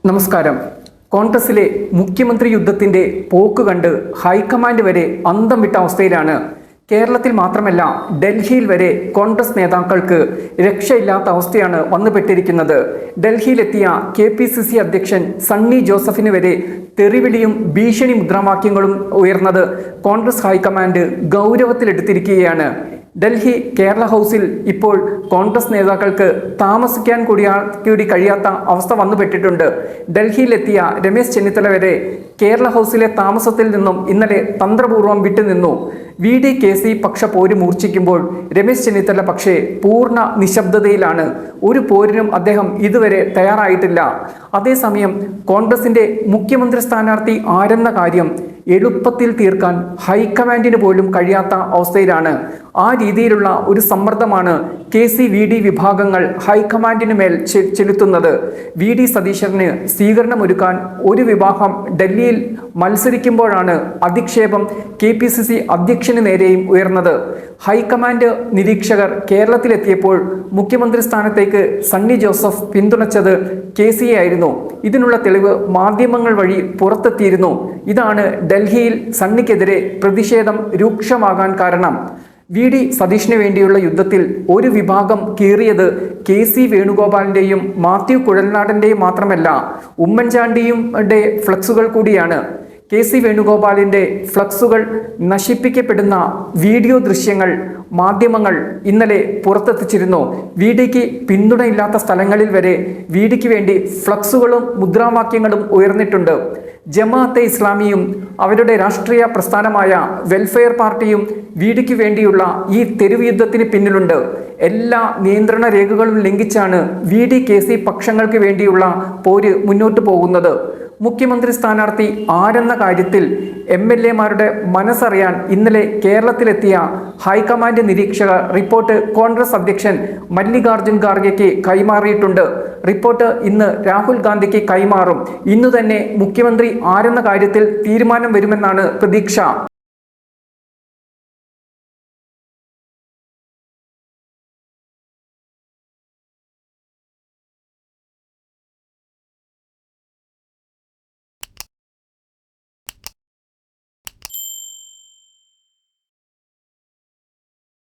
നമസ്കാരം. കോൺഗ്രസിലെ മുഖ്യമന്ത്രി യുദ്ധത്തിന്റെ പോക്ക് കണ്ട് ഹൈക്കമാൻഡ് വരെ അന്തം വിട്ട അവസ്ഥയിലാണ്. കേരളത്തിൽ മാത്രമല്ല, ഡൽഹിയിൽ വരെ കോൺഗ്രസ് നേതാക്കൾക്ക് രക്ഷയില്ലാത്ത അവസ്ഥയാണ് വന്നുപെട്ടിരിക്കുന്നത്. ഡൽഹിയിലെത്തിയ KPCC അധ്യക്ഷൻ സണ്ണി ജോസഫിന് വരെ തെറിവിളിയും ഭീഷണി മുദ്രാവാക്യങ്ങളും ഉയർന്നത് കോൺഗ്രസ് ഹൈക്കമാൻഡ് ഗൗരവത്തിലെടുത്തിരിക്കുകയാണ്. ഡൽഹി കേരള ഹൗസിൽ ഇപ്പോൾ കോൺഗ്രസ് നേതാക്കൾക്ക് താമസിക്കാൻ കൂടി കഴിയാത്ത അവസ്ഥ വന്നുപെട്ടിട്ടുണ്ട്. ഡൽഹിയിലെത്തിയ രമേശ് ചെന്നിത്തല വരെ കേരള ഹൗസിലെ താമസത്തിൽ നിന്നും ഇന്നലെ തന്ത്രപൂർവ്വം വിട്ടുനിന്നു. VD-KC പക്ഷ പോര് മൂർച്ഛിക്കുമ്പോൾ രമേശ് ചെന്നിത്തല പക്ഷേ പൂർണ്ണ നിശബ്ദതയിലാണ്. ഒരു പോരിനും അദ്ദേഹം ഇതുവരെ തയ്യാറായിട്ടില്ല. അതേസമയം കോൺഗ്രസിന്റെ മുഖ്യമന്ത്രി സ്ഥാനാർത്ഥി ആരെന്ന കാര്യം എളുപ്പത്തിൽ തീർക്കാൻ ഹൈക്കമാൻഡിന് പോലും കഴിയാത്ത അവസ്ഥയിലാണ്. ആ രീതിയിലുള്ള ഒരു സമ്മർദ്ദമാണ് KC-VD വിഭാഗങ്ങൾ ഹൈക്കമാൻഡിന് മേൽ ചെലുത്തുന്നത്. VD സതീശന് സ്വീകരണമൊരുക്കാൻ ഒരു വിഭാഗം ഡൽഹിയിൽ മത്സരിക്കുമ്പോഴാണ് അധിക്ഷേപം KPCC അധ്യക്ഷന് നേരെയും ഉയർന്നത്. ഹൈക്കമാൻഡ് നിരീക്ഷകർ കേരളത്തിലെത്തിയപ്പോൾ മുഖ്യമന്ത്രി സ്ഥാനത്തേക്ക് സണ്ണി ജോസഫ് പിന്തുണച്ചത് KCയെ ആയിരുന്നു. ഇതിനുള്ള തെളിവ് മാധ്യമങ്ങൾ വഴി പുറത്തെത്തിയിരുന്നു. ഇതാണ് ഡൽഹിയിൽ സണ്ണിക്കെതിരെ പ്രതിഷേധം രൂക്ഷമാകാൻ കാരണം. VD സതീഷിന് വേണ്ടിയുള്ള യുദ്ധത്തിൽ ഒരു വിഭാഗം കീറിയത് KC വേണുഗോപാലിൻ്റെയും മാത്യു കുഴൽനാടൻ്റെയും മാത്രമല്ല, ഉമ്മൻചാണ്ടിയുടെ ഫ്ലക്സുകൾ കൂടിയാണ്. KC വേണുഗോപാലിൻ്റെ ഫ്ലക്സുകൾ നശിപ്പിക്കപ്പെടുന്ന വീഡിയോ ദൃശ്യങ്ങൾ മാധ്യമങ്ങൾ ഇന്നലെ പുറത്തെത്തിച്ചിരുന്നു. VDക്ക് പിന്തുണയില്ലാത്ത സ്ഥലങ്ങളിൽ വരെ VDക്ക് വേണ്ടി ഫ്ലക്സുകളും മുദ്രാവാക്യങ്ങളും ഉയർന്നിട്ടുണ്ട്. ജമാഅത്തെ ഇസ്ലാമിയും അവരുടെ രാഷ്ട്രീയ പ്രസ്ഥാനമായ വെൽഫെയർ പാർട്ടിയും VDക്ക് വേണ്ടിയുള്ള ഈ തെരുവ് യുദ്ധത്തിന് പിന്നിലുണ്ട്. എല്ലാ നിയന്ത്രണ രേഖകളും ലംഘിച്ചാണ് VD-KC പക്ഷങ്ങൾക്ക് വേണ്ടിയുള്ള പോര് മുന്നോട്ട് പോകുന്നത്. മുഖ്യമന്ത്രി സ്ഥാനാർത്ഥി ആരെന്ന കാര്യത്തിൽ MLA-മാരുടെ മനസ്സറിയാൻ ഇന്നലെ കേരളത്തിലെത്തിയ ഹൈക്കമാൻഡ് നിരീക്ഷക റിപ്പോർട്ട് കോൺഗ്രസ് അധ്യക്ഷൻ മല്ലികാർജുൻ ഖാർഗെക്ക് കൈമാറിയിട്ടുണ്ട്. റിപ്പോർട്ട് ഇന്ന് രാഹുൽ ഗാന്ധിക്ക് കൈമാറും. ഇന്നു തന്നെ മുഖ്യമന്ത്രി ആരെന്ന കാര്യത്തിൽ തീരുമാനം വരുമെന്നാണ് പ്രതീക്ഷ.